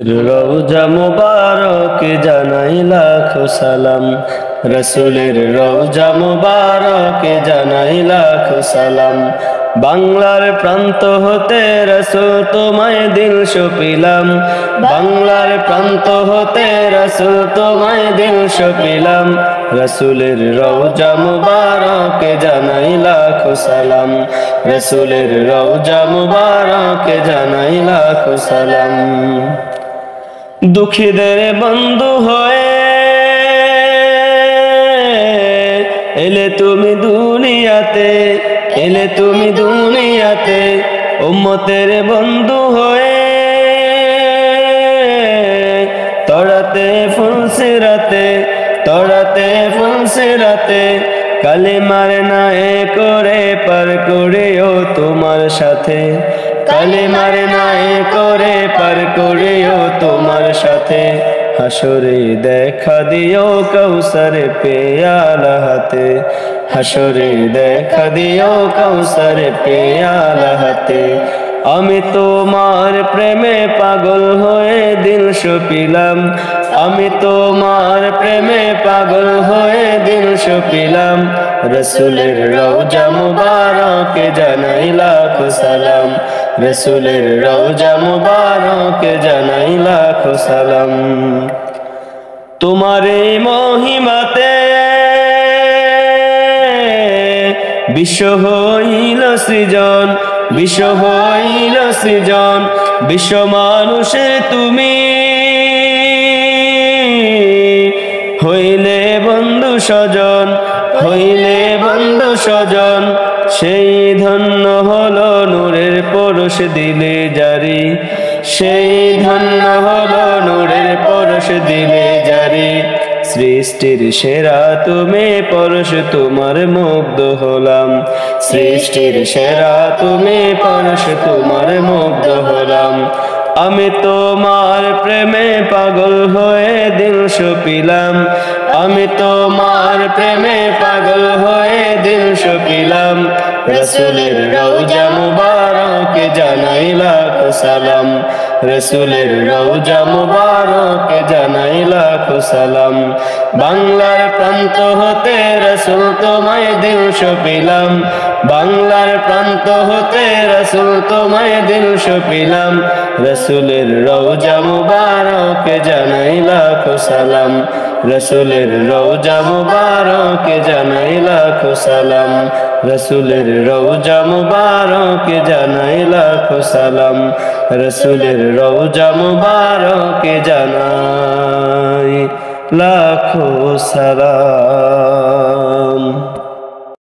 রওজা মুবারক জানাই লাখো সালাম, রসুলের রওজা মুবারক জানাই লাখো সালাম। বাংলার প্রান্ত হতে রসুল তোমায় দিল সপিলাম, বাংলার প্রান্ত হতে রসুল তোমায় দিল সপিলাম। রসুলের রওজা মুবারক জানাই লাখো সালাম, রসুলের রওজা মুবারক জানাই লাখো সালাম। দুঃখীদের বন্ধু হয়ে এলে তুমি দুনিয়াতে, এলে তুমি দুনিয়াতে। উম্মতের বন্ধু হয়ে তড়াতে ফুলসিরাতে, তড়াতে ফুলসিরাতে। কালিমার নায়ে করে পার করেও তোমার সাথে, কালিমার নায়ে করে পার করেও তোমার সাথে। হাসরে দেখা দিও কৌসর পেয়ালা হাতে, হাসরে দেখা দিও কৌসর পেয়ালা হাতে। আমি তোমার প্রেমে পাগল হয়ে দিল সপিলাম, আমি তোমার প্রেমে পাগল হয়ে দিল সপিলাম। রসুলের রওজা মুবারক জানাই লাখো সালাম, রসুলের রওজা মুবারক জানাই লাখো সালাম। তোমার এই মহিমাতে বিশ্ব হইল সৃজন, বিশ্ব হইল সৃজন। বিশ্ব মানুষে তুমি হইলে বন্ধু স্বজন, হইলে বন্ধু স্বজন। সেই ধন্য হলো নূরের পরশ দিলে জারি, সেই ধন্য হলো নূরের পরশ দিলে জারি। সৃষ্টির সেরা তুমি পরশ তোমার মুগ্ধ হলাম, সৃষ্টির সেরা তুমি পরশ তোমার মুগ্ধ হলাম। আমি তোমার প্রেমে পাগল হয়ে দিল সপিলাম, আমি তোমার প্রেমে পাগল হয়ে দিল সপিলাম। রসুলের রওজা মুবারক জানাই লাখো সালাম, রসুলের রওজা মুবারক জানাই লাখো সালাম। বাংলার প্রান্ত হতে রসুল তোমায় দিল সপিলাম, বাংলার প্রান্ত হতে রসুল তোমায় দিল সপিলাম। রসুলের রওজা মুবারক জানাই লাখো সালাম, রসুলের রওজা মুবারক জানাই লাখো সালাম, রসুলের রওজা মুবারক জানাই লাখো সালাম, রসুলের রওজা মুবারক জানাই লাখো সালাম।